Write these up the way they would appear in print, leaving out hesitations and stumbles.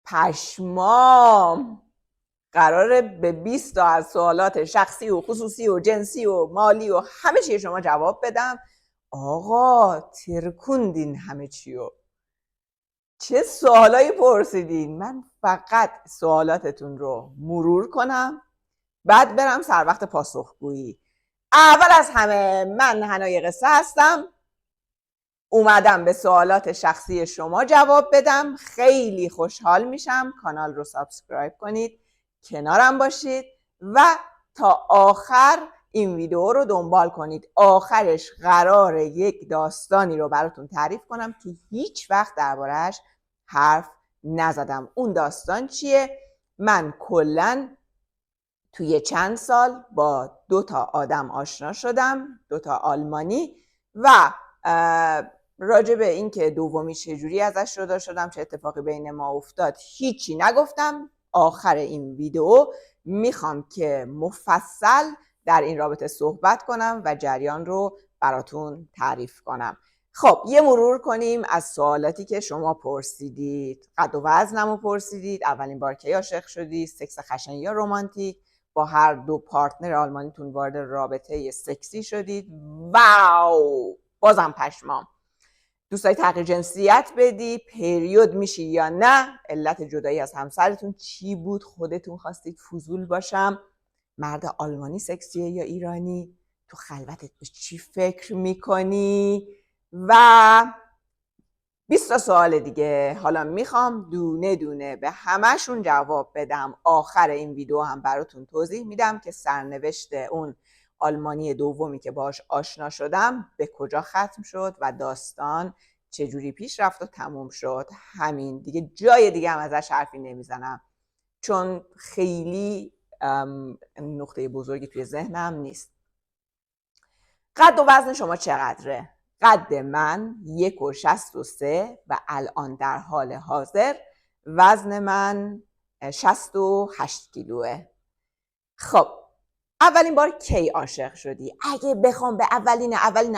پشمام. قراره به 20 تا از سوالات شخصی و خصوصی و جنسی و مالی و همه چی شما جواب بدم. آقا ترکوندین همه چیو. چه سوالایی پرسیدین؟ من فقط سوالاتتون رو مرور کنم بعد برم سر وقت پاسخگویی. اول از همه من حنای قصه هستم، اومدم به سوالات شخصی شما جواب بدم. خیلی خوشحال میشم کانال رو سابسکرایب کنید، کنارم باشید و تا آخر این ویدیو رو دنبال کنید. آخرش قراره یک داستانی رو براتون تعریف کنم که هیچ وقت درباره‌اش حرف نزدم. اون داستان چیه؟ من کلاً توی چند سال با 2 تا آدم آشنا شدم، 2 تا آلمانی، و راجع به این که دومی چجوری ازش جدا شدم، چه اتفاقی بین ما افتاد، هیچی نگفتم. آخر این ویدیو میخوام که مفصل در این رابطه صحبت کنم و جریان رو براتون تعریف کنم. خب یه مرور کنیم از سوالاتی که شما پرسیدید. قد و وزنمو پرسیدید، اولین بار کی عاشق شدی، سکس خشن یا رمانتیک، با هر 2 پارتنر آلمانیتون وارد رابطه سکسی شدید، واو بازم پشمام، دوست داری تغییر جنسیت بدی، پریود میشی یا نه، علت جدایی از همسرتون چی بود، خودتون خواستید فضول باشم، مرد آلمانی سکسیه یا ایرانی، تو خلوتت به چی فکر میکنی، و 20 تا سوال دیگه. حالا میخوام دونه دونه به همه‌شون جواب بدم. آخر این ویدیو هم براتون توضیح میدم که سرنوشت اون آلمانی دومی که باهاش آشنا شدم به کجا ختم شد و داستان چجوری پیش رفت و تموم شد. همین دیگه، جای دیگه هم ازش حرفی نمیزنم چون خیلی نقطه بزرگی توی ذهنم نیست. قد و وزن شما چقدره؟ قد من 1.63 و الان در حال حاضر وزن من 68 کیلوه. خب اولین بار کی عاشق شدی؟ اگه بخوام به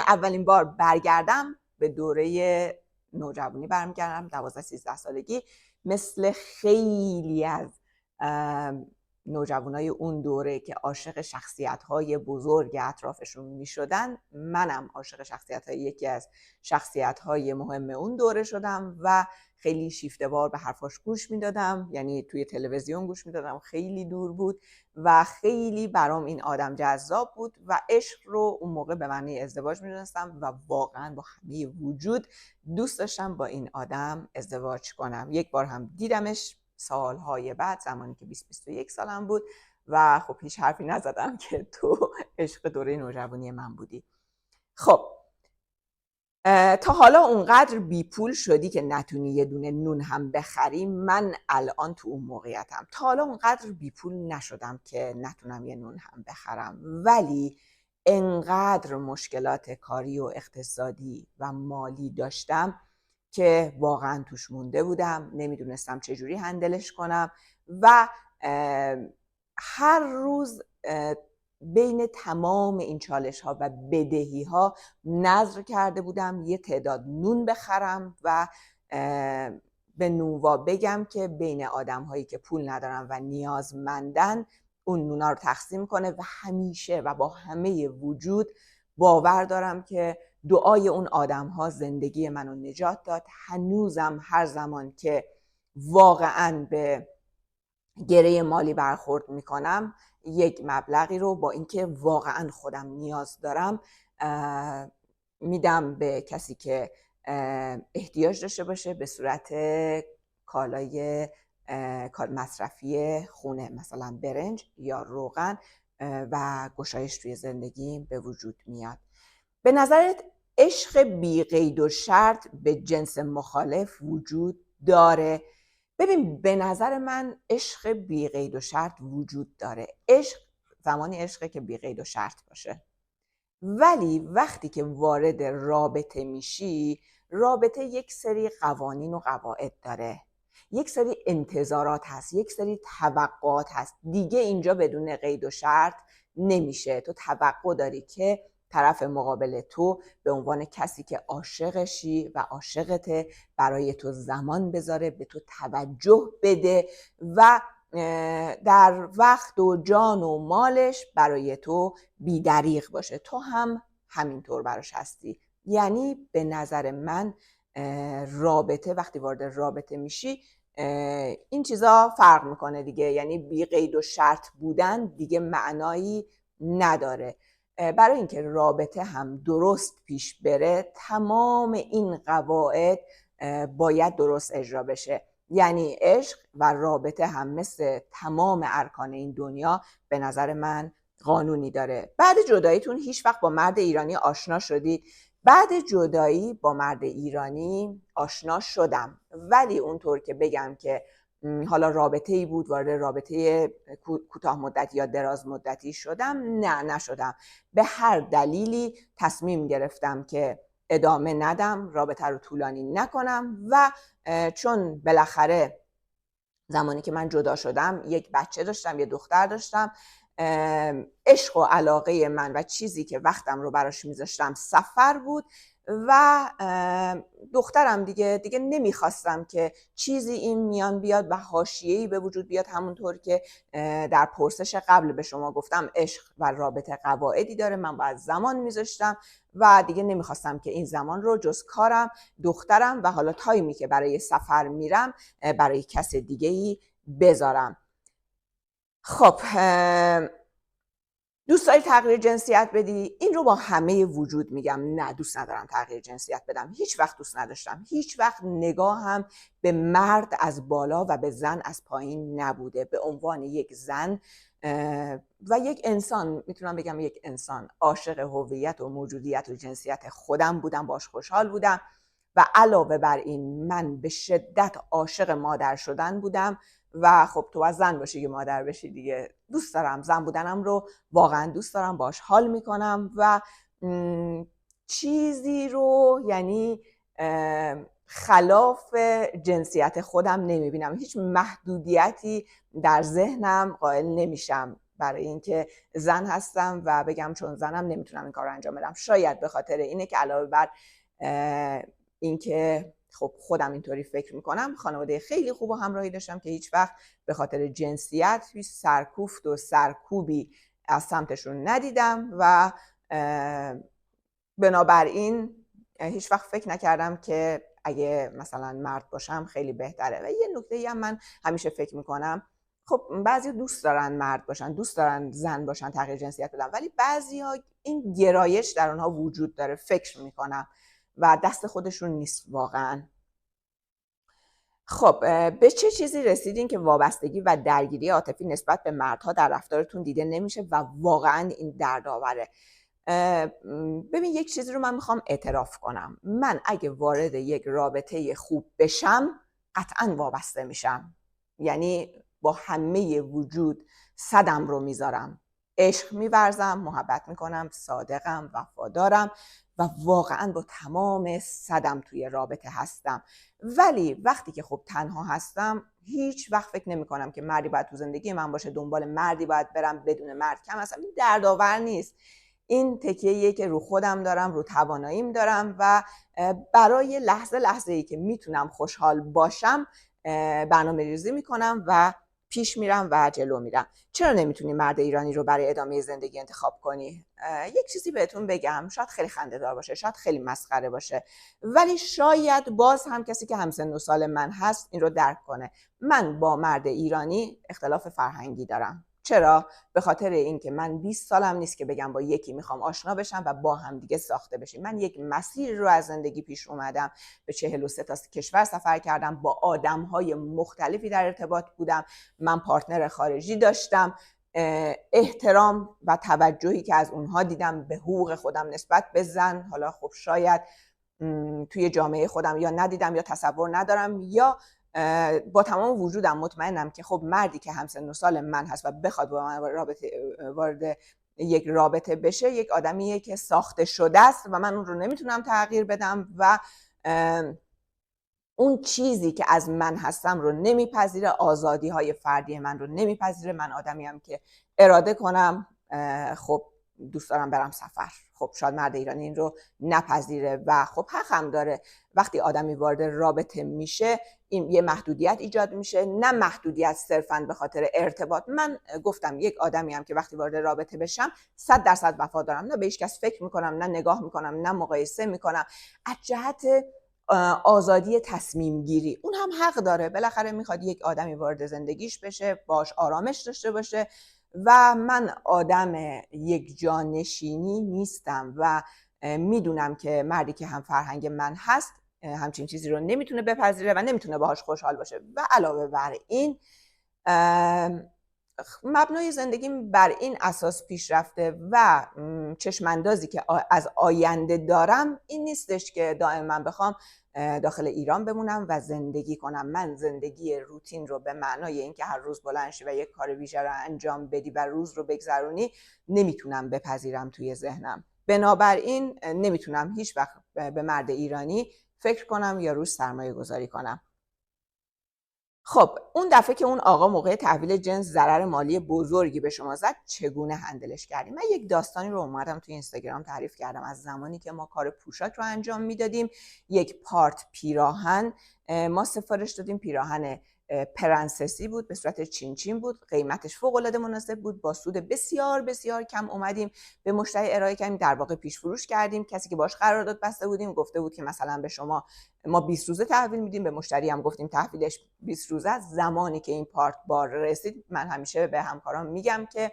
اولین بار برگردم، به دوره نوجوانی برمیگردم، 12-13 سالگی. مثل خیلی از نوجوانای اون دوره که عاشق شخصیت‌های بزرگ اطرافشون می‌شدن، منم عاشق شخصیت‌های یکی از شخصیت‌های مهم اون دوره شدم و خیلی شیفته‌وار به حرفاش گوش میدادم، یعنی توی تلویزیون گوش میدادم، خیلی دور بود و خیلی برام این آدم جذاب بود و عشق رو اون موقع به معنی ازدواج می‌دونستم و واقعاً با همه وجود دوست داشتم با این آدم ازدواج کنم. یک بار هم دیدمش سالهای بعد، زمانی که 20-21 سالم بود و خب هیچ حرفی نزدم که تو عشق دوره نوجوانی من بودی. خب تا حالا اونقدر بی پول شدی که نتونی یه دونه نون هم بخری؟ من الان تو اون موقعیتم. تا حالا اونقدر بی پول نشدم که نتونم یه نون هم بخرم، ولی انقدر مشکلات کاری و اقتصادی و مالی داشتم که واقعا توش مونده بودم، نمیدونستم چجوری هندلش کنم و هر روز بین تمام این چالش ها و بدهی ها نذر کرده بودم یه تعداد نون بخرم و به نونوا بگم که بین آدم هایی که پول ندارن و نیازمندن اون نونا رو تقسیم کنه و همیشه و با همه وجود باور دارم که دعای اون آدم ها زندگی منو نجات داد. هنوزم هر زمان که واقعاً به گره مالی برخورد میکنم، یک مبلغی رو با اینکه واقعا خودم نیاز دارم میدم به کسی که احتیاج داشته باشه به صورت کالای مصرفی خونه، مثلا برنج یا روغن، و گشایش توی زندگیم به وجود میاد. به نظرت عشق بی قید و شرط به جنس مخالف وجود داره؟ ببین، به نظر من عشق بی قید و شرط وجود داره. عشق زمانی عشقه که بی قید و شرط باشه، ولی وقتی که وارد رابطه میشی، رابطه یک سری قوانین و قواعد داره، یک سری انتظارات هست، یک سری توقعات هست. دیگه اینجا بدون قید و شرط نمیشه. تو توقع داری که طرف مقابل تو به عنوان کسی که عاشقشی و عاشقته برای تو زمان بذاره، به تو توجه بده و در وقت و جان و مالش برای تو بی‌دریغ باشه. تو هم همینطور براش هستی. یعنی به نظر من رابطه، وقتی وارد رابطه میشی این چیزا فرق میکنه دیگه. یعنی بی قید و شرط بودن دیگه معنایی نداره. برای اینکه رابطه هم درست پیش بره تمام این قواعد باید درست اجرا بشه. یعنی عشق و رابطه هم مثل تمام ارکان این دنیا به نظر من قانونی داره. بعد جداییتون هیچ وقت با مرد ایرانی آشنا شدید؟ بعد جدایی با مرد ایرانی آشنا شدم، ولی اونطور که بگم که حالا رابطه ای بود، وارد رابطه کوتاه مدتی یا دراز مدتی شدم، نه نشدم. به هر دلیلی تصمیم گرفتم که ادامه ندم، رابطه رو طولانی نکنم و چون بالاخره زمانی که من جدا شدم یک بچه داشتم، یه دختر داشتم، عشق و علاقه من و چیزی که وقتم رو براش میذاشتم سفر بود و دخترم دیگه نمیخواستم که چیزی این میان بیاد و حاشیه‌ای به وجود بیاد. همونطور که در پرسش قبل به شما گفتم عشق و رابطه قواعدی داره، من باید زمان میذاشتم و دیگه نمیخواستم که این زمان رو جز کارم، دخترم و حالا تایمی که برای سفر میرم برای کس دیگه‌ای بذارم. خب دوست داری تغییر جنسیت بدی؟ این رو با همه وجود میگم نه، دوست ندارم تغییر جنسیت بدم. هیچ وقت دوست نداشتم. هیچ وقت نگاهم به مرد از بالا و به زن از پایین نبوده. به عنوان یک زن و یک انسان، میتونم بگم یک انسان، عاشق هویت و موجودیت و جنسیت خودم بودم، باش خوشحال بودم و علاوه بر این من به شدت عاشق مادر شدن بودم و خب تو از زن باشی که مادر بشی دیگه. دوست دارم زن بودنم رو، واقعا دوست دارم، باش حال میکنم و چیزی رو یعنی خلاف جنسیت خودم نمیبینم. هیچ محدودیتی در ذهنم قائل نمیشم برای اینکه زن هستم و بگم چون زنم نمیتونم این کار رو انجام بدم. شاید به خاطر اینه که علاوه بر اینکه خب خودم اینطوری فکر میکنم، خانواده خیلی خوب و همراهی داشتم که هیچ وقت به خاطر جنسیت هیچ سرکوفت و سرکوبی از سمتشون ندیدم و بنابراین هیچ وقت فکر نکردم که اگه مثلا مرد باشم خیلی بهتره. و یه نکته‌ای هم من همیشه فکر میکنم، خب بعضی دوست دارن مرد باشن، دوست دارن زن باشن، تغییر جنسیت بدن، ولی بعضی‌ها این گرایش در اونها وجود داره، فکر میکنم و دست خودشون نیست واقعا. خب به چه چیزی رسیدین که وابستگی و درگیری عاطفی نسبت به مردها در رفتارتون دیده نمیشه و واقعا این دردآوره؟ ببین یک چیزی رو من میخوام اعتراف کنم. من اگه وارد یک رابطه خوب بشم قطعا وابسته میشم. یعنی با همه وجود صدم رو میذارم، عشق میورزم، محبت میکنم، صادقم، وفادارم و واقعا با تمام صدم توی رابطه هستم. ولی وقتی که خب تنها هستم هیچ وقت فکر نمی کنم که مردی باید تو زندگی من باشه، دنبال مردی باید برم، بدون مرد کم هستم. این دردآور نیست. این تکیه‌ایه که رو خودم دارم، رو تواناییم دارم و برای لحظه‌ای که میتونم خوشحال باشم برنامه‌ریزی میکنم و پیش میرم و جلو میرم. چرا نمیتونی مرد ایرانی رو برای ادامه زندگی انتخاب کنی؟ یک چیزی بهتون بگم، شاید خیلی خنده‌دار باشه، شاید خیلی مسخره باشه، ولی شاید باز هم کسی که همسن و سال من هست این رو درک کنه. من با مرد ایرانی اختلاف فرهنگی دارم. چرا؟ به خاطر اینکه من 20 سالم نیست که بگم با یکی میخوام آشنا بشم و با هم دیگه ساخته بشیم. من یک مسیر رو از زندگی پیش اومدم، به 43 تا کشور سفر کردم، با آدم‌های مختلفی در ارتباط بودم، من پارتنر خارجی داشتم، احترام و توجهی که از اونها دیدم به حقوق خودم نسبت به زن، حالا خب شاید توی جامعه خودم یا ندیدم یا تصور ندارم یا با تمام وجودم مطمئنم که خب مردی که همسن و سال من هست و بخواد با من وارد یک رابطه بشه، یک آدمیه که ساخته شده است و من اون رو نمیتونم تغییر بدم و اون چیزی که از من هستم رو نمیپذیره، آزادی های فردی من رو نمیپذیره. من آدمیم که اراده کنم، خب دوست دارم برم سفر. خب شاید مرد ایرانی این رو نپذیره و خب حق هم داره. وقتی آدمی وارد رابطه میشه این یه محدودیت ایجاد میشه، نه محدودیت صرفاً به خاطر ارتباط. من گفتم یک آدمی هم که وقتی وارد رابطه بشم 100% وفا دارم، نه به هیچ کس فکر میکنم، نه نگاه میکنم، نه مقایسه میکنم. از جهت آزادی تصمیم گیری اون هم حق داره، بالاخره میخواد یک آدمی وارد زندگیش بشه، باش آرامش داشته باشه و من آدم یک جانشینی نیستم و میدونم که مردی که هم فرهنگ من هست همچین چیزی رو نمیتونه بپذیره و نمیتونه باهاش خوشحال باشه. و علاوه بر این مبنای زندگیم بر این اساس پیش رفته و چشماندازی که از آینده دارم این نیستش که دائما بخوام داخل ایران بمونم و زندگی کنم. من زندگی روتین رو به معنای اینکه هر روز بلند شی و یک کار ویژه رو انجام بدی و روز رو بگذرونی نمیتونم بپذیرم توی ذهنم. بنابراین نمیتونم هیچ وقت به مرد ایرانی فکر کنم یا روش سرمایه گذاری کنم. خب اون دفعه که اون آقا موقع تحویل جنس ضرر مالی بزرگی به شما زد چگونه هندلش کردیم؟ من یک داستانی رو اومدم توی اینستاگرام تعریف کردم از زمانی که ما کار پوشاک رو انجام میدادیم. یک پارت پیراهن ما سفارش دادیم، پیراهن پرنسسی بود، به صورت چین بود، قیمتش فوق العاده مناسب بود، با سود بسیار بسیار کم اومدیم به مشتری ارائه کردیم، در واقع پیش فروش کردیم. کسی که باش قرارداد بسته بودیم گفته بود که مثلا به شما ما 20 روزه تحویل میدیم، به مشتری هم گفتیم تحویلش 20 روزه است. زمانی که این پارت بار رسید من همیشه به همکارام میگم که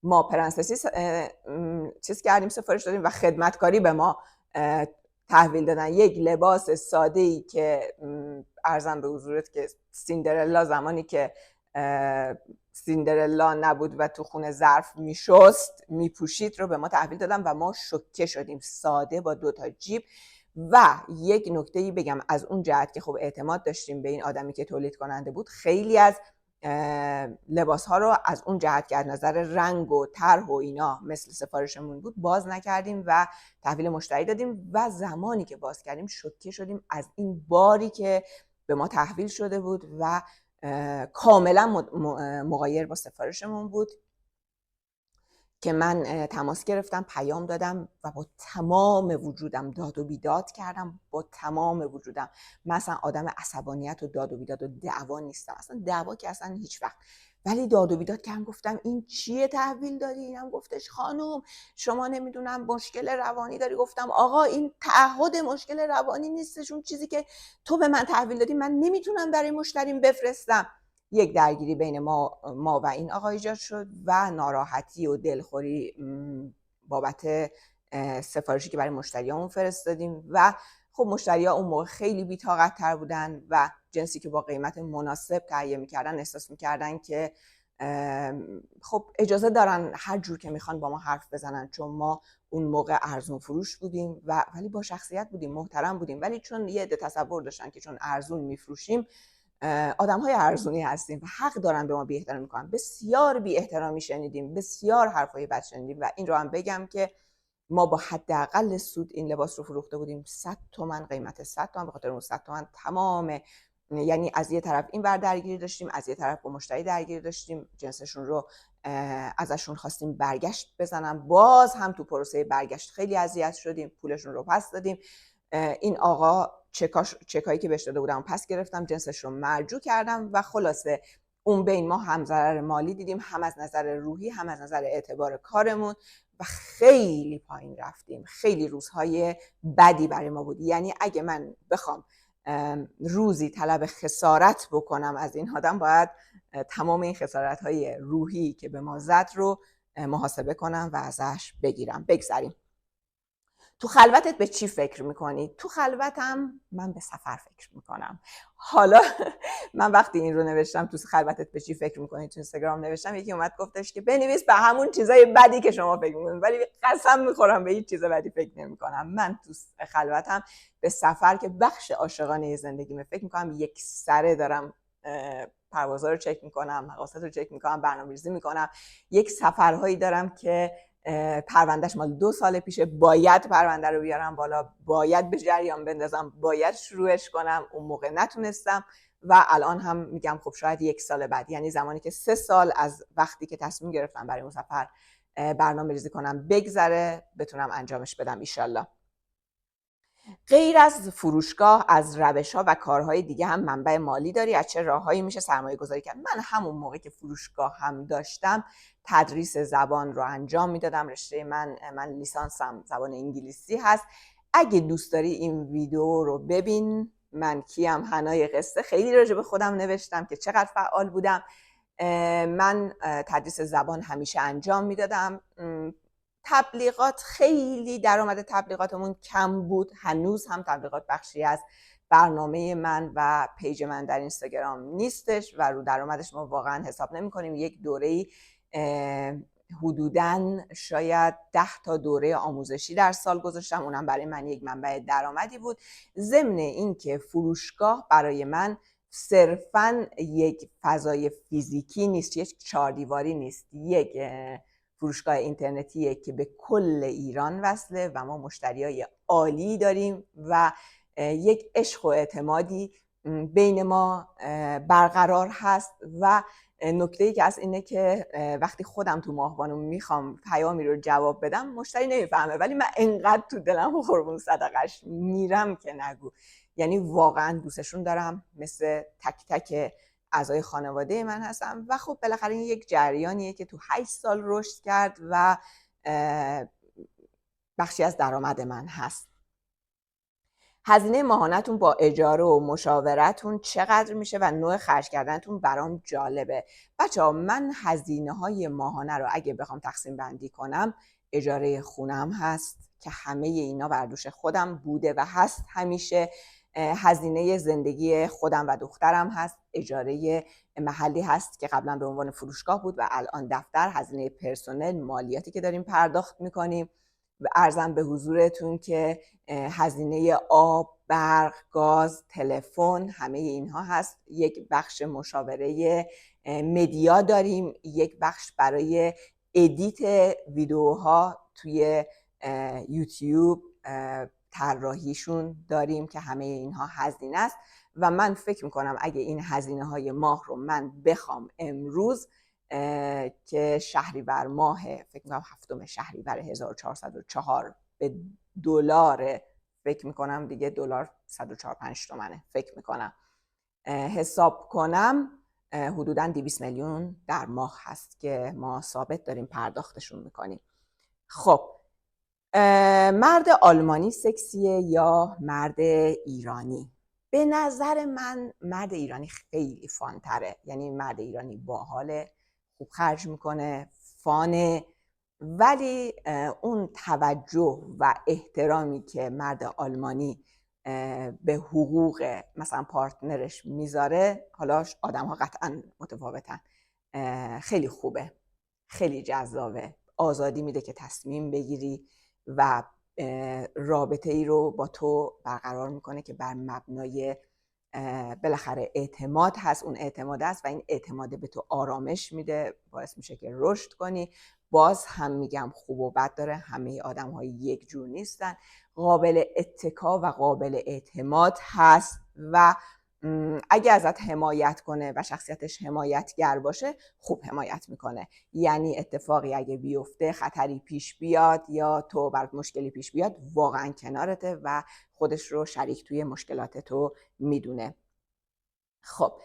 ما پرنسسی چیز کردیم، سفارش دادیم و خدمتکاری به ما تحویل دادن. یک لباس ساده‌ای که عرضم به حضورت که سیندرلا زمانی که سیندرلا نبود و تو خونه ظرف میشست میپوشید رو به ما تحویل دادن و ما شوکه شدیم. ساده با 2 تا جیب. و یک نکته‌ای بگم از اون جهت که خب اعتماد داشتیم به این آدمی که تولید کننده بود، خیلی از لباس ها رو از اون جهت که از نظر رنگ و طرح و اینا مثل سفارشمون بود باز نکردیم و تحویل مشتری دادیم و زمانی که باز کردیم شوکه شدیم از این باری که به ما تحویل شده بود و کاملا مغایر با سفارشمون بود که من تماس گرفتم، پیام دادم و با تمام وجودم داد و بیداد کردم. با تمام وجودم. من اصلا آدم عصبانیت و داد و بیداد و دعوا نیستم، اصلا دعوا که اصلا هیچ وقت، ولی داد و بیداد کردم. گفتم این چیه تحویل دادی؟ اینم گفتش خانم شما نمیدونم مشکل روانی داری. گفتم آقا این تعهد مشکل روانی نیستش، اون چیزی که تو به من تحویل دادی من نمیتونم برای مشتریم بفرستم. یک درگیری بین ما و این آقا ایجاد شد و ناراحتی و دلخوری بابت سفارشی که برای مشتریامون فرستادیم و خب مشتری‌ها اون موقع خیلی بی‌طاقت تر بودن و جنسی که با قیمت مناسب تهیه می‌کردن احساس می‌کردن که خب اجازه دارن هر جور که میخوان با ما حرف بزنن، چون ما اون موقع ارزون فروش بودیم و ولی با شخصیت بودیم، محترم بودیم، ولی چون یه عده تصور داشتن که چون ارزون میفروشیم آدم‌های ارزونی هستیم و حق دارن به ما بی احترامی میکنن. بسیار بی احترامی شنیدیم، بسیار حرفای بد شنیدیم و این رو هم بگم که ما با حداقل سود این لباس رو فروخته بودیم 100 تومن، قیمت 100 تومن. به خاطر اون 100 تومن تمام، یعنی از یه طرف این ور درگیری داشتیم، از یه طرف با مشتری درگیری داشتیم، جنسشون رو ازشون خواستیم برگشت بزنن، باز هم تو پروسه برگشت خیلی اذیت شدیم، پولشون رو پس دادیم. این آقا چکایی که بهش داده بودم پس گرفتم، جنسش رو مرجوع کردم و خلاصه اون بین ما هم ضرر مالی دیدیم، هم از نظر روحی، هم از نظر اعتبار کارمون و خیلی پایین رفتیم. خیلی روزهای بدی برای ما بود. یعنی اگه من بخوام روزی طلب خسارت بکنم از این آدم، باید تمام این خسارت‌های روحی که به ما زد رو محاسبه کنم و ازش بگیرم. بگذاریم. تو خلوتت به چی فکر میکنی؟ تو خلوتم من به سفر فکر میکنم. حالا من وقتی این رو نوشتم تو خلوتت به چی فکر میکنی تو اینستاگرام نوشتم، یکی اومد گفتش که بنویس به همون چیزای بدی که شما فکر میکنید، ولی قسم میخورم به هیچ چیز بدی فکر نمیکنم. من تو خلوتم به سفر که بخش عاشقانه زندگیمه فکر میکنم. یک سره دارم پروازا رو چک میکنم، مقاصد رو چک میکنم، برنامه‌ریزی میکنم. یک سفرهایی دارم که پروندهش مال 2 سال پیشه، باید پرونده رو بیارم بالا، باید به جریان بندازم، باید شروعش کنم، اون موقع نتونستم و الان هم میگم خب شاید 1 سال بعد، یعنی زمانی که 3 سال از وقتی که تصمیم گرفتم برای اون سفر برنامه ریزی کنم بگذره بتونم انجامش بدم ایشالله. غیر از فروشگاه، از روش‌ها و کارهای دیگه هم منبع مالی داری؟ از چه راههایی میشه سرمایه گذاری کرد؟ من همون موقع که فروشگاه هم داشتم تدریس زبان رو انجام میدادم. رشته من لیسانسم زبان انگلیسی هست. اگه دوست داری این ویدیو رو ببین، من کیم حنای قصه، خیلی راجع به خودم نوشتم که چقدر فعال بودم. من تدریس زبان همیشه انجام میدادم. تبلیغات، خیلی درآمد تبلیغاتمون کم بود، هنوز هم تبلیغات بخشی از برنامه من و پیج من در اینستاگرام نیستش و رو درآمدش ما واقعا حساب نمی کنیم. یک دوره‌ای حدوداً شاید 10 تا دوره آموزشی در سال گذاشتم، اونم برای من یک منبع درآمدی بود. ضمن اینکه فروشگاه برای من صرفاً یک فضای فیزیکی نیست، یک چهاردیواری نیست، یک فروشگاه اینترنتیه که به کل ایران وصله و ما مشتریای عالی داریم و یک عشق و اعتمادی بین ما برقرار هست. و نکته‌ای که از اینه که وقتی خودم تو ماهوانو میخوام پیامی رو جواب بدم مشتری نمیفهمه، ولی من انقدر تو دلم قربون صدقش میرم که نگو. یعنی واقعا دوستشون دارم، مثل تک تک اعضای خانواده من هستم و خب بالاخره این یک جریانیه که تو 8 سال رشد کرد و بخشی از درآمد من هست. هزینه ماهانتون با اجاره و مشاورتون چقدر میشه و نوع خرج کردنتون برام جالبه؟ بچه‌ها من هزینه های ماهانه رو اگه بخوام تقسیم بندی کنم، اجاره خونم هست که همه اینا بر دوش خودم بوده و هست همیشه. هزینه زندگی خودم و دخترم هست. اجاره محلی هست که قبلا به عنوان فروشگاه بود و الان دفتر. هزینه پرسنل، مالیاتی که داریم پرداخت میکنیم. عرضم به حضورتون که هزینه آب، برق، گاز، تلفن، همه اینها هست. یک بخش مشاوره مدیا داریم، یک بخش برای ادیت ویدیوها توی یوتیوب طراحیشون داریم که همه اینها هزینه است. و من فکر میکنم اگه این هزینه های ماه رو من بخوام امروز که شهریور ماه، فکر میکنم 7 شهریور 1404 به دلار، فکر میکنم دیگه دلار 104-5 تومنه، فکر میکنم حساب کنم حدوداً 200 میلیون در ماه هست که ما ثابت داریم پرداختشون میکنیم. خب مرد آلمانی سکسیه یا مرد ایرانی؟ به نظر من مرد ایرانی خیلی فانتره. یعنی مرد ایرانی باحاله، خوب خرج میکنه، فانه، ولی اون توجه و احترامی که مرد آلمانی به حقوق مثلا پارتنرش میذاره، حالا آدم ها قطعا متفاوتن، خیلی خوبه، خیلی جذابه، آزادی میده که تصمیم بگیری و رابطه ای رو با تو برقرار میکنه که بر مبنای بالاخره اعتماد هست. اون اعتماد است و این اعتماد به تو آرامش میده، باعث میشه که رشد کنی. باز هم میگم خوب و بد داره، همه آدم های یک جور نیستن، قابل اتکا و قابل اعتماد هست و اگه ازت حمایت کنه و شخصیتش حمایتگر باشه خوب حمایت میکنه. یعنی اتفاقی اگه بیفته، خطری پیش بیاد یا تو برات مشکلی پیش بیاد، واقعا کنارته و خودش رو شریک توی مشکلات تو میدونه. خب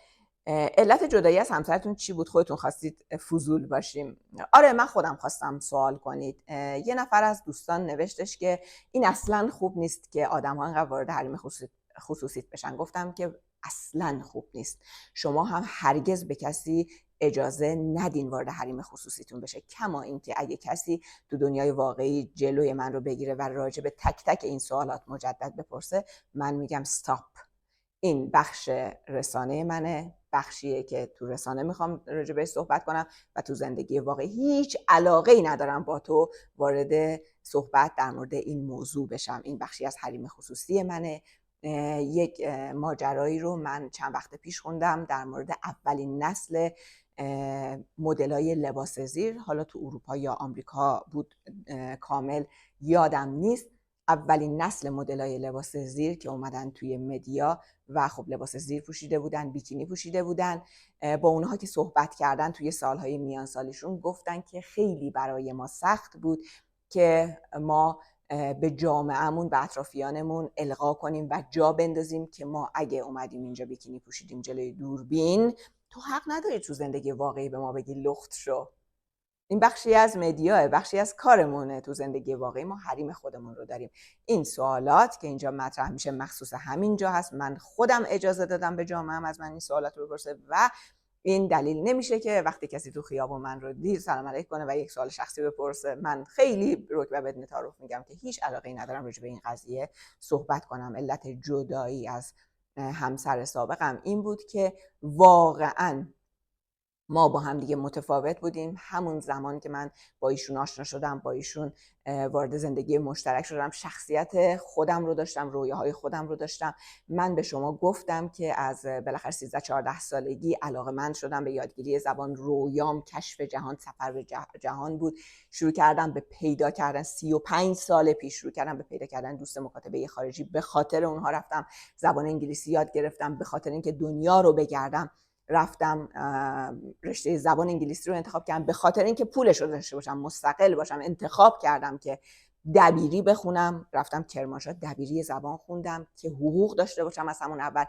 علت جدایی از همسرتون چی بود؟ خودتون خواستید فضول باشیم؟ آره من خودم خواستم سوال کنید. یه نفر از دوستان نوشتش که این اصلا خوب نیست که آدم ها اینقدر وارد حریم خصوصیت بشن. گفتم که اصلا خوب نیست. شما هم هرگز به کسی اجازه ندین وارد حریم خصوصیتون بشه. کما اینکه اگه کسی تو دنیای واقعی جلوی من رو بگیره و راجع به تک تک این سوالات مجدد بپرسه، من میگم استاپ. این بخش رسانه منه، بخشیه که تو رسانه میخوام راجع بهش صحبت کنم و تو زندگی واقعی هیچ علاقه ای ندارم با تو وارد صحبت در مورد این موضوع بشم. این بخشی از حریم خصوصی منه. یک ماجرایی رو من چند وقت پیش خوندم در مورد اولین نسل مدل‌های لباس زیر، حالا تو اروپا یا آمریکا بود، کامل یادم نیست. اولین نسل مدلای لباس زیر که اومدن توی مدیا و خب لباس زیر پوشیده بودن، بیکینی پوشیده بودن. با اونها که صحبت کردن توی سالهای میان سالشون گفتن که خیلی برای ما سخت بود که ما به جامعهمون و اطرافیانمون القا کنیم و جا بندازیم که ما اگه اومدیم اینجا بیکینی پوشیدیم جلوی دوربین، تو حق نداری تو زندگی واقعی به ما بگی لخت شو. این بخشی از مدیاه، بخشی از کارمونه. تو زندگی واقعی ما حریم خودمون رو داریم. این سوالات که اینجا مطرح میشه مخصوص همین جا هست. من خودم اجازه دادم به جامعه‌ام از من این سوالات رو بپرسه و این دلیل نمیشه که وقتی کسی تو خیابون من رو دید سلام علیک کنه و یک سوال شخصی بپرسه. من خیلی رکبه بدون تعارف میگم که هیچ علاقه‌ای ندارم راجع به این قضیه صحبت کنم. علت جدایی از همسر سابقم این بود که واقعاً ما با هم دیگه متفاوت بودیم. همون زمان که من با ایشون آشنا شدم، با ایشون وارد زندگی مشترک شدم، شخصیت خودم رو داشتم، رویاهای خودم رو داشتم. من به شما گفتم که از بالاخره 13-14 سالگی علاقه‌مند شدم به یادگیری زبان. رویام کشف جهان، سفر به جهان بود. شروع کردم به پیدا کردن، 35 سال پیش شروع کردم به پیدا کردن دوست مکاتبه خارجی. به خاطر اونها رفتم زبان انگلیسی یاد گرفتم. به خاطر اینکه دنیا رو بگردم رفتم رشته زبان انگلیسی رو انتخاب کردم. به خاطر اینکه پولش رو داشته باشم، مستقل باشم، انتخاب کردم که دبیری بخونم. رفتم کرمانشاه دبیری زبان خوندم که حقوق داشته باشم از همون اول.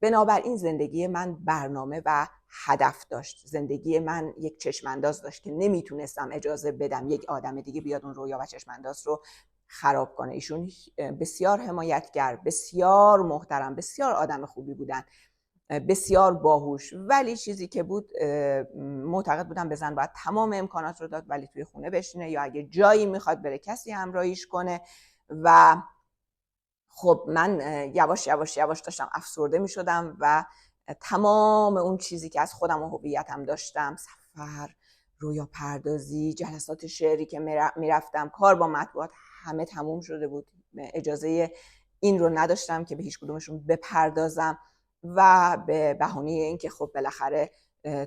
بنابراین زندگی من برنامه و هدف داشت. زندگی من یک چشمانداز داشت که نمیتونستم اجازه بدم یک آدم دیگه بیاد اون رویا و چشمانداز رو خراب کنه. ایشون بسیار حمایتگر، بسیار محترم، بسیار آدم خوبی بودن، بسیار باهوش. ولی چیزی که بود، معتقد بودم به زن باید تمام امکانات رو داد ولی توی خونه بشینه، یا اگه جایی میخواد بره کسی همراهیش کنه. و خب من یواش یواش داشتم افسرده میشدم و تمام اون چیزی که از خودم و هویتم داشتم، سفر، رویا پردازی، جلسات شعری که میرفتم، کار با مطبوعات، همه تموم شده بود. اجازه این رو نداشتم که به هیچ کدومشون بپردازم و به بهانه اینکه خب بالاخره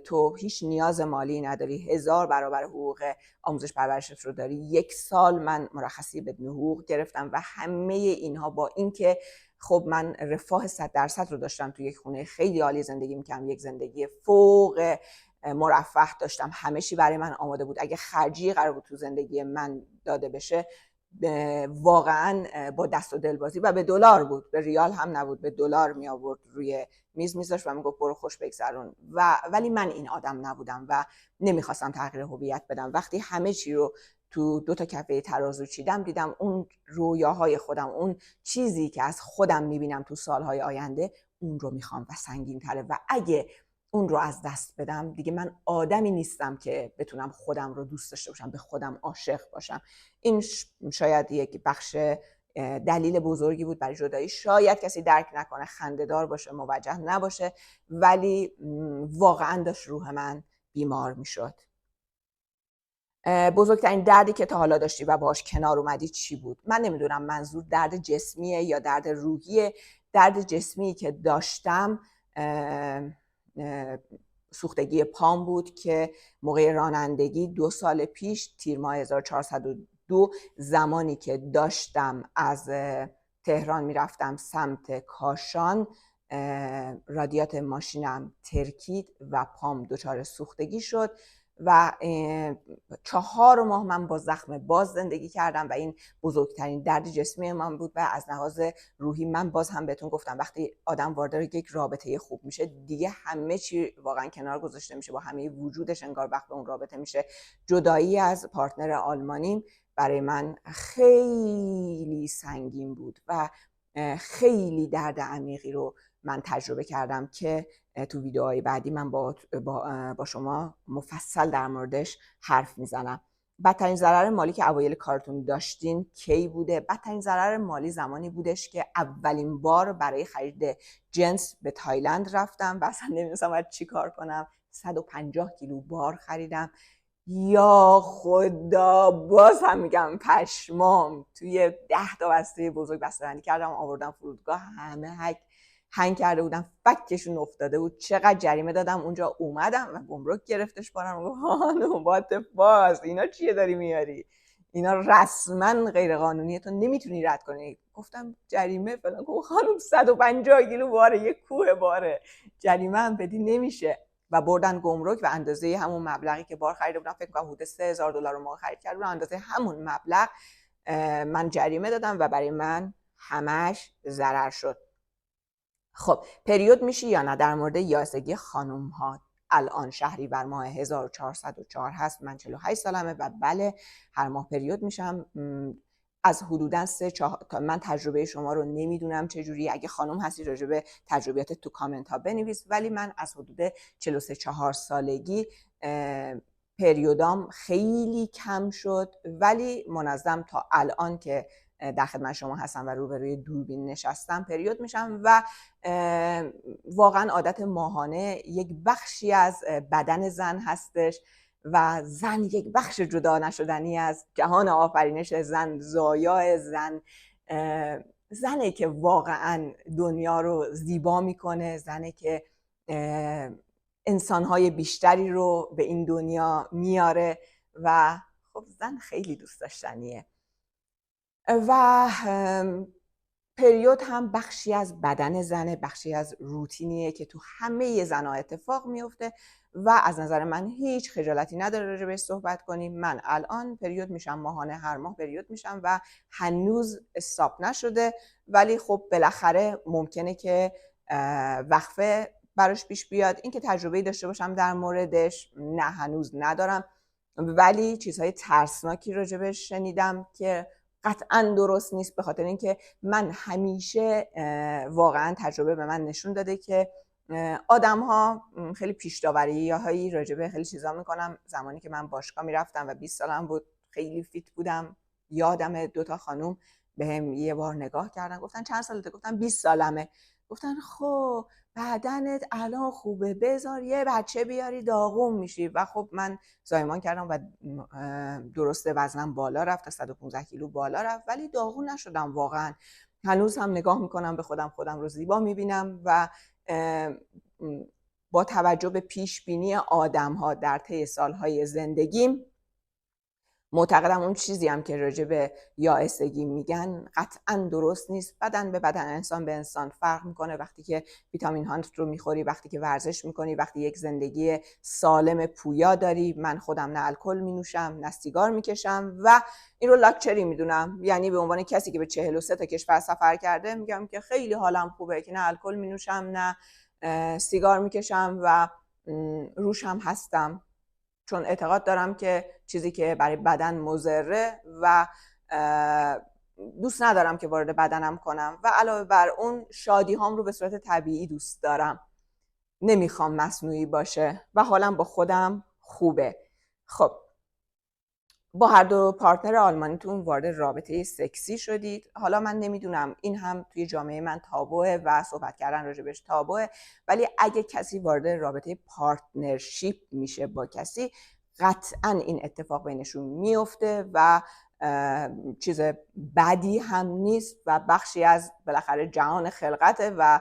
تو هیچ نیاز مالی نداری، 1000 برابر حقوق آموزش پرورشت رو داری. 1 سال من مرخصی بدون حقوق گرفتم و همه اینها با اینکه خب من رفاه 100% رو داشتم، توی یک خونه خیلی عالی زندگی می‌کردم، یک زندگی فوق مرفه داشتم، همه چی برای من آماده بود. اگه خرجی قرار بود تو زندگی من داده بشه واقعا با دست و دل بازی و به دلار بود، به ریال هم نبود، به دلار می آورد روی میز میذاشت و میگفت برو خوش بگذرون. ولی من این آدم نبودم و نمیخواستم تغییر هویت بدم. وقتی همه چی رو تو 2 تا کفه ترازو چیدم، دیدم اون رویاهای خودم، اون چیزی که از خودم میبینم تو سالهای آینده، اون رو میخوام و سنگین تره و اگه اون رو از دست بدم دیگه من آدمی نیستم که بتونم خودم رو دوست داشته باشم، به خودم عاشق باشم. این شاید یک بخش دلیل بزرگی بود برای جدایی. شاید کسی درک نکنه، خنده‌دار باشه، موجه نباشه، ولی واقعا داشت روح من بیمار میشد. بزرگترین دردی که تا حالا داشتی و باهاش کنار اومدی چی بود؟ من نمیدونم منظور درد جسمیه یا درد روحیه. درد جسمی که داشتم سوختگی پام بود که موقع رانندگی 2 سال پیش تیر ماه 1402 زمانی که داشتم از تهران میرفتم سمت کاشان، رادیات ماشینم ترکید و پام دچار سوختگی شد و 4 ماه من با زخم باز زندگی کردم و این بزرگترین درد جسمی من بود. و از لحاظ روحی من باز هم بهتون گفتم وقتی آدم وارد یک رابطه خوب میشه دیگه همه چی واقعا کنار گذاشته میشه، با همه وجودش انگار وقت به اون رابطه میشه. جدایی از پارتنر آلمانیم برای من خیلی سنگین بود و خیلی درد عمیقی رو من تجربه کردم که تو ویدیوهای بعدی من با شما مفصل در موردش حرف میزنم. بدترین ضرر مالی که اوایل کارتون داشتین کی بوده؟ بدترین ضرر مالی زمانی بودش که اولین بار برای خرید جنس به تایلند رفتم و اصلا نمیدونستم باید چی کار کنم. 150 کیلو بار خریدم. یا خدا، باز هم میگم پشمام. توی 10 تا بسته بزرگ بسته‌بندی کردم، آوردم فرودگاه، همه هنگ کرده بودم، فکشون افتاده بود. چقدر جریمه دادم اونجا. اومدم و گمرک گرفتش بارم، گفت خانم بات باز، اینا چیه داری میاری؟ اینا رسما غیر قانونیه، تو نمیتونی رد کنی. گفتم جریمه فلان. گفت خانم 150 کیلو باره، یک کوه باره، جریمه هم بدی نمیشه. و بردن گمرک و اندازه همون مبلغی که بار خریده بودم، فکر کنم حدود $3000 رو ما خرید کردم، اندازه همون مبلغ من جریمه دادم و برای من همش ضرر شد. خب پریود میشی یا نه؟ در مورد یائسگی خانم ها الان شهریور ماه 1404 هست، من 48 سالمه و بله هر ماه پریود میشم. از حدوداً 3-4 من تجربه شما رو نمیدونم چجوری، اگه خانم هستی راجع به تجربیات تو کامنت ها بنویس، ولی من از حدود 43-4 سالگی پریودام خیلی کم شد، ولی منظم تا الان که در خدمت شما هستم و روبروی دوربین نشستم پریود میشم و واقعا عادت ماهانه یک بخشی از بدن زن هستش و زن یک بخش جدا نشدنی از جهان آفرینش زن، زایای زن، زنه که واقعا دنیا رو زیبا میکنه، زنه که انسانهای بیشتری رو به این دنیا میاره و خب زن خیلی دوست داشتنیه. و پریود هم بخشی از بدن زنه، بخشی از روتینیه که تو همه زنها اتفاق میفته و از نظر من هیچ خجالتی نداره راجع بهش صحبت کنیم. من الان پریود میشم، ماهانه هر ماه پریود میشم و هنوز استاپ نشده، ولی خب بالاخره ممکنه که وقفه براش پیش بیاد. این که تجربه‌ای داشته باشم در موردش نه، هنوز ندارم، ولی چیزهای ترسناکی راجع بهش شنیدم که قطعا درست نیست، به خاطر اینکه من همیشه واقعا تجربه به من نشون داده که آدم ها خیلی پیش داوری هایی راجع به خیلی چیزا میکنم. زمانی که من باشگاه میرفتم و 20 سالم بود، خیلی فیت بودم، یادم 2 خانوم بهم یه بار نگاه کردن، گفتن چند سالته؟ گفتم 20 سالمه. گفتن خب بدنت الان خوبه، بذار یه بچه بیاری داغون میشی. و خب من زایمان کردم و درسته وزنم بالا رفت، تا 115 کیلو بالا رفت، ولی داغون نشدم. واقعا هنوز هم نگاه میکنم به خودم رو زیبا میبینم و با توجه به پیش بینی آدم ها در طی سالهای زندگیم معتقدم اون چیزی هم که راجع به یائسگی میگن قطعا درست نیست. بدن به بدن، انسان به انسان فرق میکنه. وقتی که ویتامین هات رو میخوری، وقتی که ورزش میکنی، وقتی یک زندگی سالم پویا داری. من خودم نه الکل مینوشم نه سیگار میکشم و این رو لاکچری میدونم، یعنی به عنوان کسی که به 43 تا کشور سفر کرده میگم که خیلی حالم خوبه که نه الکل مینوشم نه سیگار میکشم و روشم هستم، چون اعتقاد دارم که چیزی که برای بدن مضره و دوست ندارم که وارد بدنم کنم و علاوه بر اون شادی هام رو به صورت طبیعی دوست دارم، نمیخوام مصنوعی باشه و حالم با خودم خوبه. خب با هر دو پارتنر آلمانیتون وارد رابطه سکسی شدید. حالا من نمیدونم، این هم توی جامعه من تابوه و صحبت کردن راجبش تابوه، ولی اگه کسی وارد رابطه پارتنرشیپ میشه با کسی، قطعا این اتفاق بینشون میفته و چیز بدی هم نیست و بخشی از بالاخره جهان خلقته و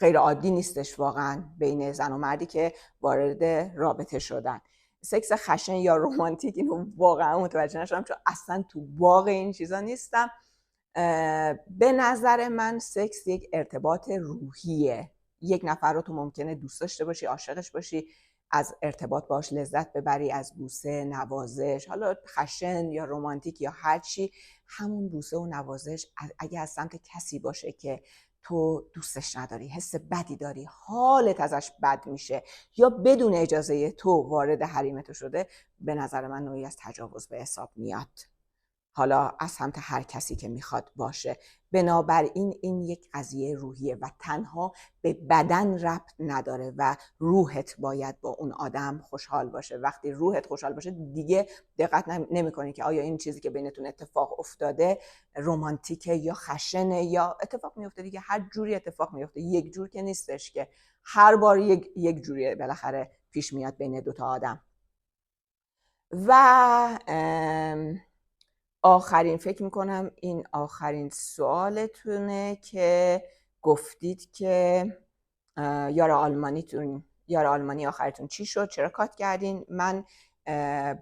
غیر عادی نیستش واقعا بین زن و مردی که وارد رابطه شدن. سکس خشن یا رمانتیک، اینو واقعا متوجه نشدم چون اصلا تو باغ این چیزا نیستم. به نظر من سکس یک ارتباط روحیه. یک نفر رو تو ممکنه دوست داشته باشی، عاشقش باشی، از ارتباط باش لذت ببری، از بوسه، نوازش، حالا خشن یا رمانتیک یا هر چی، همون بوسه و نوازش اگه از سمت کسی باشه که تو دوستش نداری، حس بدی داری، حالت ازش بد میشه یا بدون اجازه تو وارد حریم تو شده، به نظر من نوعی از تجاوز به حساب میاد، حالا از سمت هر کسی که میخواد باشه. بنابراین این یک قضیه روحیه و تنها به بدن ربط نداره و روحت باید با اون آدم خوشحال باشه. وقتی روحت خوشحال باشه دیگه دقت نمی‌کنی که آیا این چیزی که بینتون اتفاق افتاده رمانتیکه یا خشنه یا اتفاق میفته دیگه، هر جوری اتفاق میفته، یک جور که نیستش که هر بار یک جوری بالاخره پیش میاد بین دوتا آدم. و آخرین، فکر میکنم این آخرین سوالتونه که گفتید که یار آلمانی آخرتون چی شد، چرا کات کردین؟ من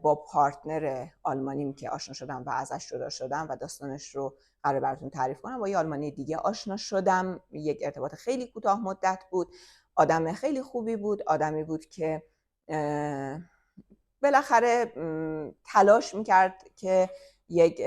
با پارتنر آلمانیم که آشنا شدم و ازش جدا شدم و داستانش رو قرار براتون تعریف کنم، با یه آلمانی دیگه آشنا شدم. یک ارتباط خیلی کوتاه مدت بود. آدم خیلی خوبی بود، آدمی بود که بالاخره تلاش میکرد که یک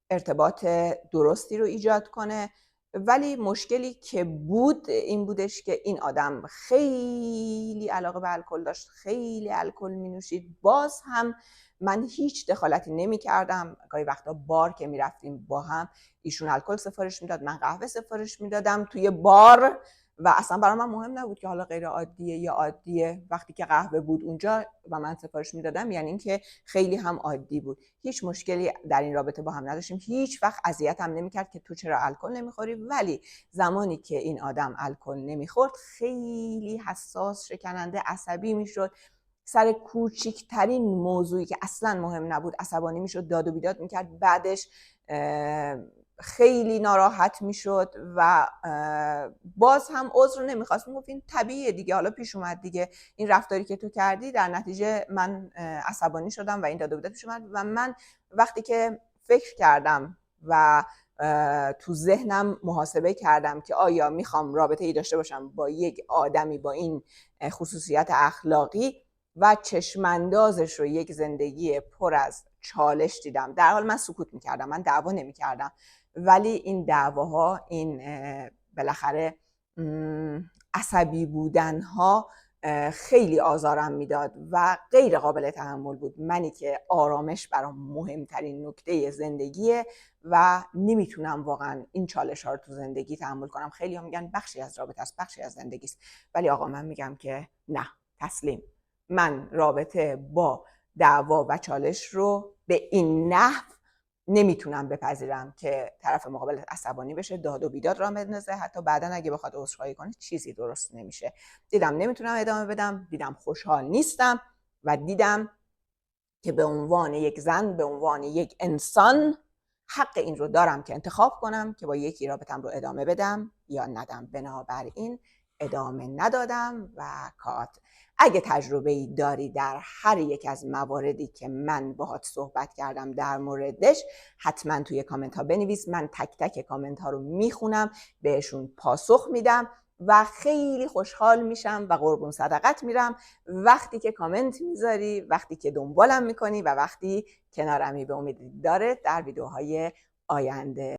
ارتباط درستی رو ایجاد کنه، ولی مشکلی که بود این بودش که این آدم خیلی علاقه به الکل داشت، خیلی الکل می نوشید. باز هم من هیچ دخالتی نمی کردم. گاهی وقتا بار که می رفتیم با هم، ایشون الکل سفارش میداد، من قهوه سفارش میدادم توی بار و اصلا برای من مهم نبود که حالا غیر عادیه یا عادیه. وقتی که قهوه بود اونجا و من سفارش میدادم یعنی اینکه خیلی هم عادی بود. هیچ مشکلی در این رابطه با هم نداشتیم. هیچ وقت اذیتم نمیکرد که تو چرا الکل نمیخوری. ولی زمانی که این آدم الکل نمیخورد خیلی حساس، شکننده، عصبی میشد. سر کوچکترین موضوعی که اصلا مهم نبود عصبانی میشد، داد و بیداد میکرد. بعدش خیلی ناراحت میشد و باز هم عذر نمیخواست. میگفت این طبیعیه دیگه، حالا پیش اومد دیگه، این رفتاری که تو کردی در نتیجه من عصبانی شدم و این داد و بیداد پیش اومد. و من وقتی که فکر کردم و تو ذهنم محاسبه کردم که آیا میخوام رابطه ای داشته باشم با یک آدمی با این خصوصیت اخلاقی و چشماندازش رو یک زندگی پر از چالش دیدم، در حال من سکوت میکردم، من دعوا نمیکردم، ولی این دعواها، این بالاخره عصبی بودنها خیلی آزارم میداد و غیر قابل تحمل بود. منی که آرامش برام مهمترین نکته زندگیه و نمیتونم واقعا این چالش ها رو تو زندگی تحمل کنم. خیلی ها میگن بخشی از رابطه است، بخشی از زندگی است، ولی آقا من میگم که نه، تسلیم. من رابطه با دعوا و چالش رو به این نحو نمیتونم بپذیرم که طرف مقابل عصبانی بشه، داد و بیداد را بندازه، حتی بعدا اگه بخواد عذرخواهی کنه چیزی درست نمیشه. دیدم نمیتونم ادامه بدم، دیدم خوشحال نیستم و دیدم که به عنوان یک زن، به عنوان یک انسان حق این رو دارم که انتخاب کنم که با یکی رابطم رو ادامه بدم یا ندم. بنابراین ادامه ندادم و کات. اگه تجربه‌ای داری در هر یک از مواردی که من باهات صحبت کردم در موردش، حتما توی کامنت ها بنویس. من تک تک کامنت ها رو میخونم، بهشون پاسخ میدم و خیلی خوشحال میشم و قربون صدقت میرم وقتی که کامنت میذاری، وقتی که دنبالم میکنی و وقتی کنارمی. به امید داره در ویدیوهای آینده